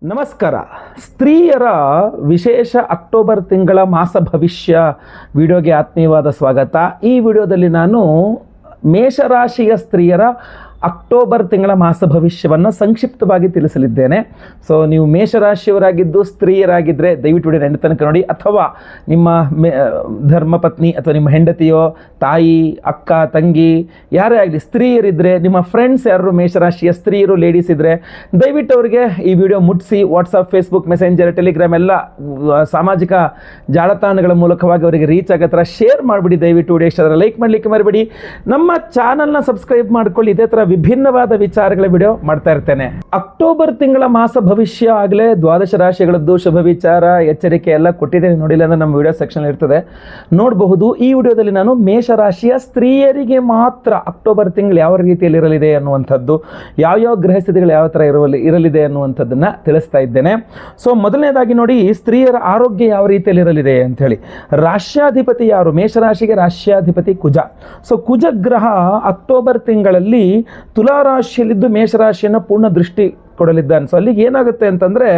ನಮಸ್ಕಾರ. ಸ್ತ್ರೀಯರ ವಿಶೇಷ ಅಕ್ಟೋಬರ್ ತಿಂಗಳ ಮಾಸ ಭವಿಷ್ಯ ವಿಡಿಯೋಗೆ ಆತ್ಮೀಯವಾದ ಸ್ವಾಗತ. ಈ ವಿಡಿಯೋದಲ್ಲಿ ನಾನು ಮೇಷರಾಶಿಯ ಸ್ತ್ರೀಯರ ಅಕ್ಟೋಬರ್ ತಿಂಗಳ ಮಾಸ ಭವಿಷ್ಯವನ್ನು ಸಂಕ್ಷಿಪ್ತವಾಗಿ ತಿಳಿಸಲಿದ್ದೇನೆ. ಸೊ ನೀವು ಮೇಷರಾಶಿಯವರಾಗಿದ್ದು ಸ್ತ್ರೀಯರಾಗಿದ್ದರೆ ದಯವಿಟ್ಟು ವಿಡಿಯೋ ಎಂಡ್ ತನಕ ನೋಡಿ, ಅಥವಾ ನಿಮ್ಮ ಧರ್ಮಪತ್ನಿ ಅಥವಾ ನಿಮ್ಮ ಹೆಂಡತಿಯೋ ತಾಯಿ ಅಕ್ಕ ತಂಗಿ ಯಾರೇ ಆಗಲಿ ಸ್ತ್ರೀಯರಿದ್ದರೆ, ನಿಮ್ಮ ಫ್ರೆಂಡ್ಸ್ ಯಾರು ಮೇಷರಾಶಿಯ ಸ್ತ್ರೀಯರು ಲೇಡೀಸ್ ಇದ್ದರೆ ದಯವಿಟ್ಟು ಅವರಿಗೆ ಈ ವಿಡಿಯೋ ಮುಟ್ಟಿಸಿ ವಾಟ್ಸಪ್, ಫೇಸ್ಬುಕ್, ಮೆಸೆಂಜರ್, ಟೆಲಿಗ್ರಾಮ್ ಎಲ್ಲ ಸಾಮಾಜಿಕ ಜಾಲತಾಣಗಳ ಮೂಲಕವಾಗಿ ಅವರಿಗೆ ರೀಚ್ ಆಗೋ ಥರ ಶೇರ್ ಮಾಡಿಬಿಡಿ. ದಯವಿಟ್ಟು ವಿಡಿಯೋ ಇಷ್ಟ ಆದರೆ ಲೈಕ್ ಮಾಡಲಿಕ್ಕೆ ಮರಿಬೇಡಿ. ನಮ್ಮ ಚಾನಲ್ನ ಸಬ್ಸ್ಕ್ರೈಬ್ ಮಾಡ್ಕೊಳ್ಳಿ. ಇದೇ ಥರ ವಿಭಿನ್ನವಾದ ವಿಚಾರಗಳ ವಿಡಿಯೋ ಮಾಡ್ತಾ ಇರ್ತೇನೆ. ಅಕ್ಟೋಬರ್ ತಿಂಗಳ ಮಾಸ ಭವಿಷ್ಯ ಆಗಲೇ ದ್ವಾದಶ ರಾಶಿಗಳದ್ದು ಶುಭ ವಿಚಾರ ಎಚ್ಚರಿಕೆ ಎಲ್ಲ ಕೊಟ್ಟಿದ್ದೇನೆ. ನೋಡಿಲ್ಲ ಅಂದ್ರೆ ನಮ್ಮ ವಿಡಿಯೋ ಸೆಕ್ಷನ್ ಇರ್ತದೆ, ನೋಡಬಹುದು. ಈ ವಿಡಿಯೋದಲ್ಲಿ ನಾನು ಮೇಷರಾಶಿಯ ಸ್ತ್ರೀಯರಿಗೆ ಮಾತ್ರ ಅಕ್ಟೋಬರ್ ತಿಂಗಳು ಯಾವ ರೀತಿಯಲ್ಲಿ ಇರಲಿದೆ ಅನ್ನುವಂಥದ್ದು, ಯಾವ್ಯಾವ ಗ್ರಹ ಸ್ಥಿತಿಗಳು ಯಾವ ಥರ ಇರಲಿದೆ ಅನ್ನುವಂಥದ್ದನ್ನು ತಿಳಿಸ್ತಾ ಇದ್ದೇನೆ. ಸೊ ಮೊದಲನೇದಾಗಿ ನೋಡಿ, ಸ್ತ್ರೀಯರ ಆರೋಗ್ಯ ಯಾವ ರೀತಿಯಲ್ಲಿ ಇರಲಿದೆ ಅಂತ ಹೇಳಿ. ರಾಶ್ಯಾಧಿಪತಿ ಯಾರು? ಮೇಷರಾಶಿಗೆ ರಾಶ್ಯಾಧಿಪತಿ ಕುಜ. ಸೊ ಕುಜ ಗ್ರಹ ಅಕ್ಟೋಬರ್ ತಿಂಗಳಲ್ಲಿ ತುಲಾರಾಶಿಯಲ್ಲಿದ್ದು ಮೇಷರಾಶಿಯನ್ನು ಪೂರ್ಣ ದೃಷ್ಟಿ ಕೊಡಲಿದ್ದಾನೆ. ಸೊ ಅಲ್ಲಿಗೆ ಏನಾಗುತ್ತೆ ಅಂತಂದರೆ,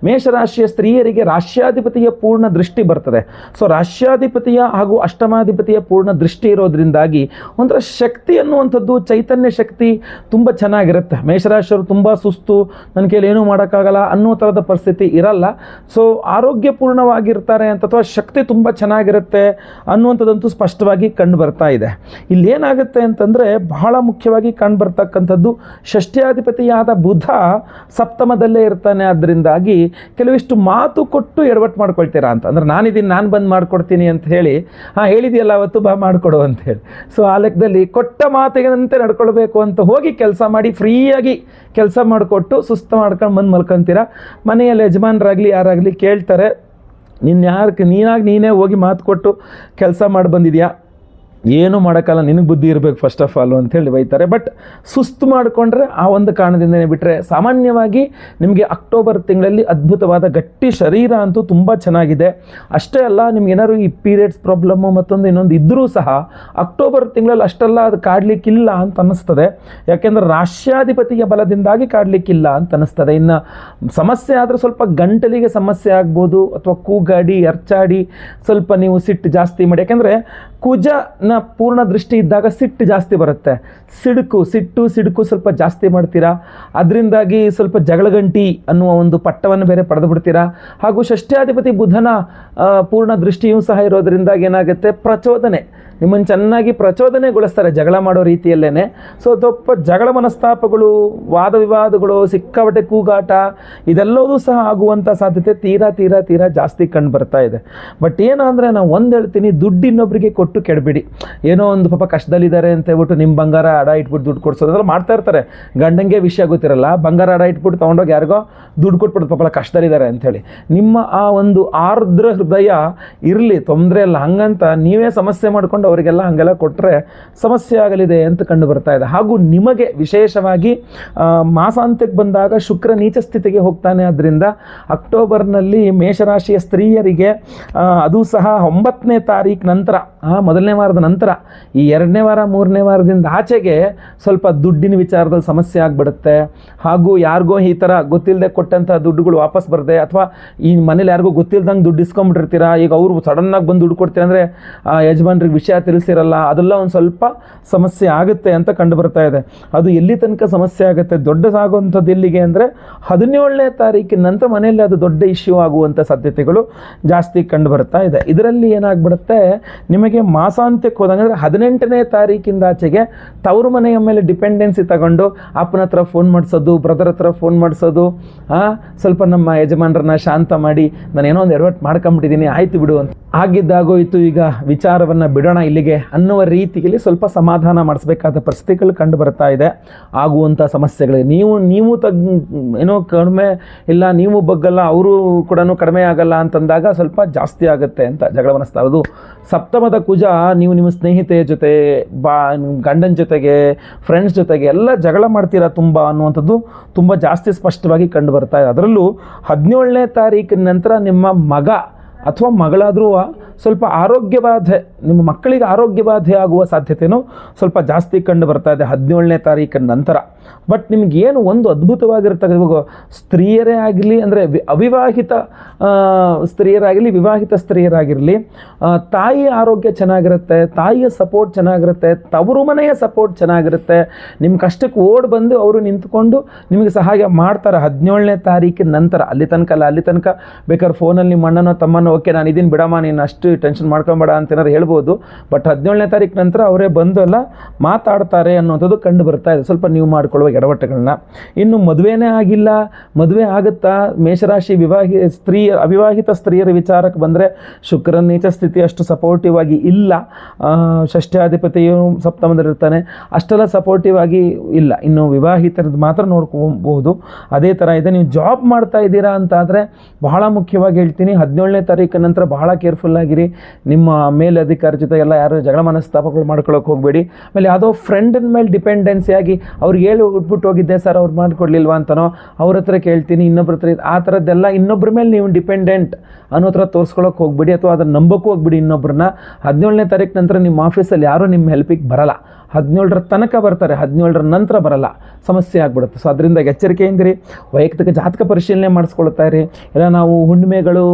ಮೇಷರಾಶಿಯ ಸ್ತ್ರೀಯರಿಗೆ ರಾಶ್ಯಾಧಿಪತಿಯ ಪೂರ್ಣ ದೃಷ್ಟಿ ಬರ್ತದೆ. ಸೊ ರಾಶ್ಯಾಧಿಪತಿಯ ಹಾಗೂ ಅಷ್ಟಮಾಧಿಪತಿಯ ಪೂರ್ಣ ದೃಷ್ಟಿ ಇರೋದ್ರಿಂದಾಗಿ ಒಂಥರ ಶಕ್ತಿ ಅನ್ನುವಂಥದ್ದು, ಚೈತನ್ಯ ಶಕ್ತಿ ತುಂಬ ಚೆನ್ನಾಗಿರುತ್ತೆ. ಮೇಷರಾಶಿಯವರು ತುಂಬ ಸುಸ್ತು, ನನ್ನ ಕೈಲಿ ಏನೂ ಮಾಡೋಕ್ಕಾಗಲ್ಲ ಅನ್ನೋ ಥರದ ಪರಿಸ್ಥಿತಿ ಇರಲ್ಲ. ಸೊ ಆರೋಗ್ಯಪೂರ್ಣವಾಗಿರ್ತಾರೆ ಅಂತ, ಅಥವಾ ಶಕ್ತಿ ತುಂಬ ಚೆನ್ನಾಗಿರುತ್ತೆ ಅನ್ನುವಂಥದ್ದಂತೂ ಸ್ಪಷ್ಟವಾಗಿ ಕಂಡು ಬರ್ತಾ ಇದೆ. ಇಲ್ಲೇನಾಗುತ್ತೆ ಅಂತಂದರೆ, ಬಹಳ ಮುಖ್ಯವಾಗಿ ಕಂಡು ಬರ್ತಕ್ಕಂಥದ್ದು ಷಷ್ಠ್ಯಾಧಿಪತಿಯಾದ ಬುಧ ಸಪ್ತಮದಲ್ಲೇ ಇರ್ತಾನೆ. ಅದರಿಂದಾಗಿ ಕೆಲವಿಷ್ಟು ಮಾತು ಕೊಟ್ಟು ಎಡವಟ್ಟು ಮಾಡ್ಕೊಳ್ತೀರಾ ಅಂತ, ಅಂದರೆ ನಾನಿದ್ದೀನಿ, ನಾನು ಬಂದು ಮಾಡ್ಕೊಡ್ತೀನಿ ಅಂತ ಹೇಳಿ, ಹೇಳಿದೆಯಲ್ಲ ಅವತ್ತು ಬಾ ಮಾಡಿಕೊಡು ಅಂತ ಹೇಳಿ. ಸೊ ಆ ಲೆಕ್ಕದಲ್ಲಿ ಕೊಟ್ಟ ಮಾತಿಗಂತೆ ನಡ್ಕೊಳ್ಬೇಕು ಅಂತ ಹೋಗಿ ಕೆಲಸ ಮಾಡಿ ಫ್ರೀಯಾಗಿ ಕೆಲಸ ಮಾಡಿಕೊಟ್ಟು ಸುಸ್ತು ಮಾಡ್ಕೊಂಡು ಬಂದು ಮಲ್ಕೊತೀರಾ. ಮನೆಯಲ್ಲಿ ಯಜಮಾನರಾಗಲಿ ಯಾರಾಗಲಿ ಕೇಳ್ತಾರೆ, ನೀನೇ ಹೋಗಿ ಮಾತು ಕೊಟ್ಟು ಕೆಲಸ ಮಾಡಿ ಬಂದಿದ್ಯಾ, ಏನೂ ಮಾಡೋಕ್ಕಲ್ಲ, ನಿನಗೆ ಬುದ್ಧಿ ಇರಬೇಕು ಫಸ್ಟ್ ಆಫ್ ಆಲ್ ಅಂತೇಳಿ ಬೈತಾರೆ. ಬಟ್ ಸುಸ್ತು ಮಾಡಿಕೊಂಡ್ರೆ ಆ ಒಂದು ಕಾರಣದಿಂದನೇ ಬಿಟ್ಟರೆ ಸಾಮಾನ್ಯವಾಗಿ ನಿಮಗೆ ಅಕ್ಟೋಬರ್ ತಿಂಗಳಲ್ಲಿ ಅದ್ಭುತವಾದ ಗಟ್ಟಿ ಶರೀರ ಅಂತೂ ತುಂಬ ಚೆನ್ನಾಗಿದೆ. ಅಷ್ಟೇ ಅಲ್ಲ, ನಿಮ್ಗೆ ಏನಾದ್ರು ಈ ಪೀರಿಯಡ್ಸ್ ಪ್ರಾಬ್ಲಮ್ಮು ಮತ್ತೊಂದು ಇನ್ನೊಂದು ಇದ್ದರೂ ಸಹ ಅಕ್ಟೋಬರ್ ತಿಂಗಳಲ್ಲಿ ಅಷ್ಟೆಲ್ಲ ಅದು ಕಾಡಲಿಕ್ಕಿಲ್ಲ ಅಂತ ಅನ್ನಿಸ್ತದೆ. ಯಾಕೆಂದರೆ ರಾಶ್ಯಾಧಿಪತಿಯ ಬಲದಿಂದಾಗಿ ಕಾಡಲಿಕ್ಕಿಲ್ಲ ಅಂತ ಅನ್ನಿಸ್ತದೆ. ಇನ್ನು ಸಮಸ್ಯೆ ಆದರೆ ಸ್ವಲ್ಪ ಗಂಟಲಿಗೆ ಸಮಸ್ಯೆ ಆಗ್ಬೋದು, ಅಥವಾ ಕೂಗಾಡಿ ಅರ್ಚಾಡಿ ಸ್ವಲ್ಪ ನೀವು ಸಿಟ್ಟು ಜಾಸ್ತಿ ಮಾಡಿ. ಯಾಕೆಂದರೆ ಕುಜನ ಪೂರ್ಣ ದೃಷ್ಟಿ ಇದ್ದಾಗ ಸಿಟ್ಟು ಜಾಸ್ತಿ ಬರುತ್ತೆ. ಸಿಡುಕು ಸ್ವಲ್ಪ ಜಾಸ್ತಿ ಮಾಡ್ತೀರಾ. ಅದರಿಂದಾಗಿ ಸ್ವಲ್ಪ ಜಗಳಗಂಟಿ ಅನ್ನುವ ಒಂದು ಪಟ್ಟವನ್ನು ಬೇರೆ ಪಡೆದು ಬಿಡ್ತೀರಾ. ಹಾಗೂ ಷಷ್ಠ್ಯಾಧಿಪತಿ ಬುಧನ ಪೂರ್ಣ ದೃಷ್ಟಿಯೂ ಸಹ ಇರೋದ್ರಿಂದಾಗಿ ಏನಾಗುತ್ತೆ, ಪ್ರಚೋದನೆ, ನಿಮ್ಮನ್ನು ಚೆನ್ನಾಗಿ ಪ್ರಚೋದನೆಗೊಳಿಸ್ತಾರೆ ಜಗಳ ಮಾಡೋ ರೀತಿಯಲ್ಲೇ. ಸೊ ಸ್ವಲ್ಪ ಜಗಳ ಮನಸ್ತಾಪಗಳು, ವಾದ ವಿವಾದಗಳು, ಸಿಕ್ಕಾಪಟ್ಟೆ ಕೂಗಾಟ ಇದೆಲ್ಲವೂ ಸಹ ಆಗುವಂಥ ಸಾಧ್ಯತೆ ತೀರಾ ಜಾಸ್ತಿ ಕಂಡು ಬರ್ತಾ ಇದೆ. ಬಟ್ ಏನಂದರೆ, ನಾನು ಒಂದು ಹೇಳ್ತೀನಿ, ದುಡ್ಡು ಇನ್ನೊಬ್ಬರಿಗೆ ಕೊಟ್ಟು ಕೆಡಬೇಡಿ. ಏನೋ ಒಂದು ಪಾಪ ಕಷ್ಟದಲ್ಲಿದ್ದಾರೆ ಅಂತ ಹೇಳ್ಬಿಟ್ಟು ನಿಮ್ಮ ಬಂಗಾರ ಅಡ ಇಟ್ಬಿಟ್ಟು ದುಡ್ಡು ಕೊಡ್ಸೋದು ಅದೆಲ್ಲ ಮಾಡ್ತಾ ಇರ್ತಾರೆ. ಗಂಡಂಗೆ ವಿಷಯ ಗೊತ್ತಿರಲ್ಲ, ಬಂಗಾರ ಅಡ ಇಟ್ಬಿಟ್ಟು ತೊಗೊಂಡೋಗಿ ಯಾರಿಗೋ ದುಡ್ಡು ಕೊಟ್ಬಿಟ್ಟು ಪಾಪ ಕಷ್ಟದಲ್ಲಿದ್ದಾರೆ ಅಂಥೇಳಿ. ನಿಮ್ಮ ಆ ಒಂದು ಆರ್ದ್ರ ಹೃದಯ ಇರಲಿ, ತೊಂದರೆ ಇಲ್ಲ. ಹಂಗಂತ ನೀವೇ ಸಮಸ್ಯೆ ಮಾಡ್ಕೊಂಡು ಅವರಿಗೆಲ್ಲ ಹಾಗೆಲ್ಲ ಕೊಟ್ಟರೆ ಸಮಸ್ಯೆ ಆಗಲಿದೆ ಅಂತ ಕಂಡು ಬರ್ತಾ ಇದೆ. ಹಾಗೂ ನಿಮಗೆ ವಿಶೇಷವಾಗಿ ಮಾಸಾಂತ್ಯಕ್ಕೆ ಬಂದಾಗ ಶುಕ್ರ ನೀಚ ಸ್ಥಿತಿಗೆ ಹೋಗ್ತಾನೆ. ಆದ್ದರಿಂದ ಅಕ್ಟೋಬರ್ನಲ್ಲಿ ಮೇಷರಾಶಿಯ ಸ್ತ್ರೀಯರಿಗೆ ಅದು ಸಹ 9ನೇ ತಾರೀಕು ನಂತರ, ಮೊದಲನೇ ವಾರದ ನಂತರ, ಈ 2ನೇ ವಾರ 3ನೇ ವಾರದಿಂದ ಆಚೆಗೆ ಸ್ವಲ್ಪ ದುಡ್ಡಿನ ವಿಚಾರದಲ್ಲಿ ಸಮಸ್ಯೆ ಆಗಿಬಿಡುತ್ತೆ. ಹಾಗೂ ಯಾರಿಗೋ ಈ ಥರ ಗೊತ್ತಿಲ್ಲದೆ ಕೊಟ್ಟಂಥ ದುಡ್ಡುಗಳು ವಾಪಸ್ ಬರದೆ, ಅಥವಾ ಈ ಮನೇಲಿ ಯಾರಿಗೂ ಗೊತ್ತಿಲ್ದಂಗೆ ದುಡ್ಡು ಇಸ್ಕೊಂಬಿಟ್ಟಿರ್ತೀರ. ಈಗ ಅವರು ಸಡನ್ನಾಗಿ ಬಂದು ದುಡ್ಡು ಕೊಡ್ತೀರ ಅಂದರೆ ಯಜಮಾನ್ರಿಗೆ ವಿಷಯ ತಿಳಿಸಿರಲ್ಲ, ಅದೆಲ್ಲ ಒಂದು ಸ್ವಲ್ಪ ಸಮಸ್ಯೆ ಆಗುತ್ತೆ ಅಂತ ಕಂಡು ಬರ್ತಾ ಇದೆ. ಅದು ಎಲ್ಲಿ ತನಕ ಸಮಸ್ಯೆ ಆಗುತ್ತೆ, ದೊಡ್ಡದಾಗುವಂಥದ್ದು ಎಲ್ಲಿಗೆ ಅಂದರೆ 17ನೇ ತಾರೀಕಿನ ನಂತರ ಮನೆಯಲ್ಲಿ ಅದು ದೊಡ್ಡ ಇಶ್ಯೂ ಆಗುವಂಥ ಸಾಧ್ಯತೆಗಳು ಜಾಸ್ತಿ ಕಂಡು ಬರ್ತಾ ಇದೆ. ಇದರಲ್ಲಿ ಏನಾಗ್ಬಿಡುತ್ತೆ, ನಿಮಗೆ ಮಾಸಾಂತ್ಯಕ್ಕೆ ಹೋದಂಗೆ 18ನೇ ತಾರೀಕಿಂದ ಆಚೆಗೆ ತವರು ಮನೆಯ ಮೇಲೆ ಡಿಪೆಂಡೆನ್ಸಿ ತಗೊಂಡು ಅಪ್ಪನ ಹತ್ರ ಫೋನ್ ಮಾಡಿಸೋದು, ಬ್ರದರ್ ಹತ್ರ ಫೋನ್ ಮಾಡಿಸೋದು, ಸ್ವಲ್ಪ ನಮ್ಮ ಯಜಮಾನರನ್ನ ಶಾಂತ ಮಾಡಿ, ನಾನು ಏನೋ ಒಂದು ಎಡವಟ್ಟು ಮಾಡ್ಕೊಂಬಿಟ್ಟಿದ್ದೀನಿ, ಆಯ್ತು ಬಿಡು ಅಂತ, ಆಗಿದ್ದಾಗೋಯ್ತು, ಈಗ ವಿಚಾರವನ್ನು ಬಿಡೋಣ ಇಲ್ಲಿಗೆ ಅನ್ನುವ ರೀತಿಯಲ್ಲಿ ಸ್ವಲ್ಪ ಸಮಾಧಾನ ಮಾಡಿಸ್ಬೇಕಾದ ಪರಿಸ್ಥಿತಿಗಳು ಕಂಡು ಬರ್ತಾ ಇದೆ. ಆಗುವಂಥ ಸಮಸ್ಯೆಗಳಿಗೆ ನೀವು ಏನೋ ಕಡಿಮೆ ಇಲ್ಲ, ನೀವು ಬಗ್ಗಲ್ಲ, ಅವರು ಕೂಡ ಕಡಿಮೆ ಆಗಲ್ಲ ಅಂತಂದಾಗ ಸ್ವಲ್ಪ ಜಾಸ್ತಿ ಆಗುತ್ತೆ ಅಂತ ಜಗಳ ಮನಸ್ತಾ. ಅದು ಸಪ್ತಮದ ಕುಜ, ನೀವು ನಿಮ್ಮ ಸ್ನೇಹಿತೆಯ ಜೊತೆ, ಗಂಡನ ಜೊತೆಗೆ, ಫ್ರೆಂಡ್ಸ್ ಜೊತೆಗೆ ಎಲ್ಲ ಜಗಳ ಮಾಡ್ತೀರಾ ತುಂಬ ಅನ್ನುವಂಥದ್ದು ತುಂಬ ಜಾಸ್ತಿ ಸ್ಪಷ್ಟವಾಗಿ ಕಂಡು ಬರ್ತಾ ಇದೆ. ಅದರಲ್ಲೂ 17ನೇ ತಾರೀಕಿನ ನಂತರ ನಿಮ್ಮ ಮಗ ಅಥವಾ ಮಗಳಾದರೂ ಸ್ವಲ್ಪ ಆರೋಗ್ಯ ಬಾಧೆ, ನಿಮ್ಮ ಮಕ್ಕಳಿಗೆ ಆರೋಗ್ಯ ಬಾಧೆ ಆಗುವ ಸಾಧ್ಯತೆಯೂ ಸ್ವಲ್ಪ ಜಾಸ್ತಿ ಕಂಡು ಬರ್ತಾ ಇದೆ 17ನೇ ತಾರೀಕಿನ ನಂತರ. ಬಟ್ ನಿಮಗೇನು ಒಂದು ಅದ್ಭುತವಾಗಿರ್ತಕ್ಕ ಇವಾಗ ಸ್ತ್ರೀಯರೇ ಆಗಲಿ ಅಂದರೆ ಅವಿವಾಹಿತ ಸ್ತ್ರೀಯರಾಗಲಿ ವಿವಾಹಿತ ಸ್ತ್ರೀಯರಾಗಿರಲಿ, ತಾಯಿಯ ಆರೋಗ್ಯ ಚೆನ್ನಾಗಿರುತ್ತೆ, ತಾಯಿಯ ಸಪೋರ್ಟ್ ಚೆನ್ನಾಗಿರುತ್ತೆ, ತವರು ಮನೆಯ ಸಪೋರ್ಟ್ ಚೆನ್ನಾಗಿರುತ್ತೆ. ನಿಮ್ಮ ಕಷ್ಟಕ್ಕೆ ಓಡಿ ಬಂದು ಅವರು ನಿಂತ್ಕೊಂಡು ನಿಮಗೆ ಸಹಾಯ ಮಾಡ್ತಾರೆ 17ನೇ ತಾರೀಕಿನ ನಂತರ. ಅಲ್ಲಿ ತನಕ ಬೇಕಾದ್ರೆ ಫೋನಲ್ಲಿ ನಿಮ್ಮ ಅಣ್ಣನೋ ತಮ್ಮನೋ ಓಕೆ ನಾನು ಇದನ್ನು ಬಿಡಮ್ಮ, ನೀನು ಅಷ್ಟು ಟೆನ್ಷನ್ ಮಾಡ್ಕೊಬೇಡ ಅಂತ ಏನಾರು ಹೇಳ್ಬೋದು. ಬಟ್ 17ನೇ ತಾರೀಕು ನಂತರ ಅವರೇ ಬಂದು ಎಲ್ಲ ಮಾತಾಡ್ತಾರೆ ಅನ್ನೋಂಥದ್ದು ಕಂಡು ಬರ್ತಾ ಇದೆ. ಸ್ವಲ್ಪ ನೀವು ಮಾಡ್ಕೊಳ್ಳುವ ಎಡವಟ್ಟುಗಳನ್ನ. ಇನ್ನು ಮದುವೆನೇ ಆಗಿಲ್ಲ, ಮದುವೆ ಆಗುತ್ತಾ, ಮೇಷರಾಶಿ ಅವಿವಾಹಿತ ಸ್ತ್ರೀಯರ ವಿಚಾರಕ್ಕೆ ಬಂದರೆ ಶುಕ್ರನ ನೀಚ ಸ್ಥಿತಿ ಅಷ್ಟು ಸಪೋರ್ಟಿವ್ ಆಗಿ ಇಲ್ಲ. ಷಷ್ಠ್ಯಾಧಿಪತಿಯು ಸಪ್ತಮದಲ್ಲಿರ್ತಾನೆ, ಅಷ್ಟೆಲ್ಲ ಸಪೋರ್ಟಿವ್ ಆಗಿ ಇಲ್ಲ. ಇನ್ನು ವಿವಾಹಿತರದ್ದು ಮಾತ್ರ ನೋಡ್ಕೊಬಹುದು. ಅದೇ ಥರ ಇದೆ. ನೀವು ಜಾಬ್ ಮಾಡ್ತಾ ಇದ್ದೀರಾ ಅಂತಾದರೆ ಬಹಳ ಮುಖ್ಯವಾಗಿ ಹೇಳ್ತೀನಿ, 17ನೇ ತಾರೀಕಿನ ನಂತರ ಬಹಳ ಕೇರ್ಫುಲ್ ಆಗಿರಿ. ನಿಮ್ಮ ಮೇಲಧಿಕಾರಿ ಜೊತೆ ಎಲ್ಲ ಯಾರು ಜಗಳ ಮನಸ್ತಾಪಗಳು ಮಾಡ್ಕೊಳ್ಳೋಕೆ ಹೋಗಬೇಡಿ. ಆಮೇಲೆ ಯಾವುದೋ ಫ್ರೆಂಡಿನ ಮೇಲೆ ಡಿಪೆಂಡೆನ್ಸಿ ಆಗಿ ಅವ್ರಿಗೆ ಹೇಳಿ ಉಟ್ಬಿಟ್ಟು ಹೋಗಿದ್ದೆ ಸರ್ ಅವ್ರು ಮಾಡಿಕೊಡ್ಲಿಲ್ವಾ ಅಂತನೋ, ಅವ್ರ ಹತ್ರ ಕೇಳ್ತೀನಿ, ಇನ್ನೊಬ್ರ ಹತ್ರ ಆ ಥರದ್ದೆಲ್ಲ ಇನ್ನೊಬ್ಬರ ಮೇಲೆ ನೀವು ಡಿಪೆಂಡೆಂಟ್ ಅನ್ನೋ ಥರ ತೋರಿಸ್ಕೊಳ್ಳೋಕೆ ಹೋಗ್ಬಿಡಿ, ಅಥವಾ ಅದನ್ನು ನಂಬೋಕ್ಕೂ ಹೋಗ್ಬಿಡಿ ಇನ್ನೊಬ್ಬರನ್ನ. 17ನೇ ತಾರೀಕು ನಂತರ ನಿಮ್ಮ ಆಫೀಸಲ್ಲಿ ಯಾರೂ ನಿಮ್ಮ ಹೆಲ್ಪಿಗೆ ಬರಲ್ಲ. 17ರ ತನಕ ಬರ್ತಾರೆ, 17ರ ನಂತರ ಬರಲ್ಲ, ಸಮಸ್ಯೆ ಆಗ್ಬಿಡುತ್ತೆ. ಸೊ ಅದರಿಂದ ಎಚ್ಚರಿಕೆಯಿಂದಿರಿ. ವೈಯಕ್ತಿಕ ಜಾತಕ ಪರಿಶೀಲನೆ ಮಾಡಿಸ್ಕೊಳ್ತಾ ಇರಿ. ಇಲ್ಲ ನಾವು ಹುಣ್ಣಿಮೆಗಳು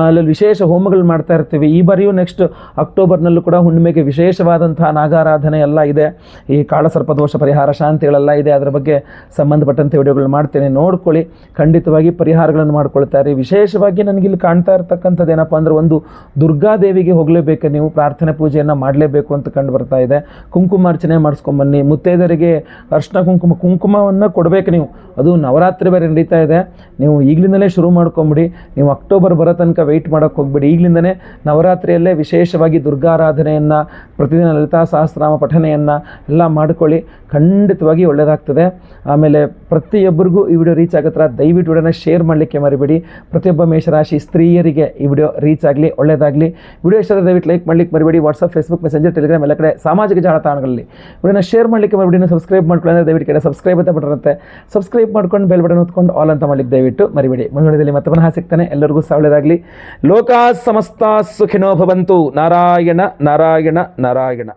ಅಲ್ಲಿ ವಿಶೇಷ ಹೋಮಗಳು ಮಾಡ್ತಾ ಇರ್ತೀವಿ. ಈ ಬಾರಿಯೂ ನೆಕ್ಸ್ಟ್ ಅಕ್ಟೋಬರ್ನಲ್ಲೂ ಕೂಡ ಹುಣ್ಣಿಮೆಗೆ ವಿಶೇಷವಾದಂತಹ ನಾಗಾರಾಧನೆ ಎಲ್ಲ ಇದೆ. ಈ ಕಾಳಸರ್ಪದೋಷ ಪರಿಹಾರ ಶಾಂತಿಗಳೆಲ್ಲ ಇದೆ. ಅದರ ಬಗ್ಗೆ ಸಂಬಂಧಪಟ್ಟಂತೆ ವಿಡಿಯೋಗಳು ಮಾಡ್ತೇನೆ, ನೋಡ್ಕೊಳ್ಳಿ. ಖಂಡಿತವಾಗಿ ಪರಿಹಾರಗಳನ್ನು ಮಾಡ್ಕೊಳ್ತಾ ಇರಿ. ವಿಶೇಷವಾಗಿ ನನಗಿಲ್ಲಿ ಕಾಣ್ತಾ ಇರ್ತಕ್ಕಂಥದ್ದು ಏನಪ್ಪ ಅಂದರೆ, ಒಂದು ದುರ್ಗಾದೇವಿಗೆ ಹೋಗಲೇಬೇಕು, ನೀವು ಪ್ರಾರ್ಥನೆ ಪೂಜೆಯನ್ನು ಮಾಡಲೇಬೇಕು ಅಂತ ಕಂಡು ಬರ್ತಾ ಇದೆ. ಕುಂಕುಮಾರ್ಚನೆ ಮಾಡಿಸ್ಕೊಂಬನ್ನಿ. ಮುತ್ತೈದರಿಗೆ ಅರ್ಶಿನ ಕುಂಕುಮವನ್ನು ಕೊಡಬೇಕು ನೀವು. ಅದು ನವರಾತ್ರಿ ಬೇರೆ ನಡೀತಾ ಇದೆ. ನೀವು ಈಗಲಿಂದಲೇ ಶುರು ಮಾಡ್ಕೊಂಬಿಡಿ. ನೀವು ಅಕ್ಟೋಬರ್ ಬರೋ ತನಕ ವೆಯ್ಟ್ ಮಾಡೋಕ್ಕೆ ಹೋಗ್ಬಿಡಿ. ಈಗಲಿಂದಲೇ ನವರಾತ್ರಿಯಲ್ಲೇ ವಿಶೇಷವಾಗಿ ದುರ್ಗಾರಾಧನೆಯನ್ನು, ಪ್ರತಿದಿನ ಲಲಿತಾ ಸಹಸ್ರನಾಮ ಪಠನೆಯನ್ನು ಎಲ್ಲ ಮಾಡ್ಕೊಳ್ಳಿ. ಖಂಡಿತವಾಗಿ ಒಳ್ಳೆಯದಾಗ್ತದೆ. ಆಮೇಲೆ ಪ್ರತಿಯೊಬ್ಬರಿಗೂ ಈ ವಿಡಿಯೋ ರೀಚ್ ಆಗೋ ಥರ ದಯವಿಟ್ಟು ವಿಡಿಯೋನ ಶೇರ್ ಮಾಡಲಿಕ್ಕೆ ಮರಿಬೇಡಿ. ಪ್ರತಿಯೊಬ್ಬ ಮೇಷರಾಶಿ ಸ್ತ್ರೀಯರಿಗೆ ಈ ವಿಡಿಯೋ ರೀಚ್ ಆಗಲಿ, ಒಳ್ಳೆಯದಾಗಲಿ. ವಿಡಿಯೋ ಇಷ್ಟ ದಯವಿಟ್ಟು ಲೈಕ್ ಮಾಡಲಿಕ್ಕೆ ಮರಿಬೇಡಿ. ವಾಟ್ಸಪ್, ಫೇಸ್ಬುಕ್, ಮೆಸೆಂಜರ್, ಟೆಲಿಗ್ರಾಮ್ ಎಲ್ಲ ಕಡೆ ಸಾಮಾಜಿಕ ಜಾಲತಾಣಗಳಲ್ಲಿ ವಿಡಿಯೋನ ಶೇರ್ ಮಾಡಲಿಕ್ಕೆ ಮರಿಬೇಡಿ. ಸಬ್ಸ್ಕ್ರೈಬ್ ಮಾಡ್ಕೊಳ್ಳಿ, ದಯವಿಟ್ಟು ಕಡೆ ಸಬ್ಸ್ಕ್ರೈಬ್ ಅಂತ ಬರುತ್ತೆ. ಸಬ್ಸ್ಕ್ರೈಬ್ ಮಾಡ್ಕೊಂಡು ಬೆಲ್ ಬಟನ್ ಹೊತ್ಕೊಂಡು ಆಲ್ ಅಂತ ಮಾಡಲಿಕ್ಕೆ ದಯವಿಟ್ಟು ಮರಿಬೇಡಿ. ಮುಂದಿನದಲ್ಲಿ ಮತ್ತೆ ಪುನಃ ಸಿಗ್ತಾನೆ. ಎಲ್ಲರಿಗೂ ಒಳ್ಳೆಯದಾಗಲಿ. ಲೋಕಾ ಸಮಸ್ತ ಸುಖಿನೋ ಭವಂತು. ನಾರಾಯಣ ನಾರಾಯಣ ನಾರಾಯಣ.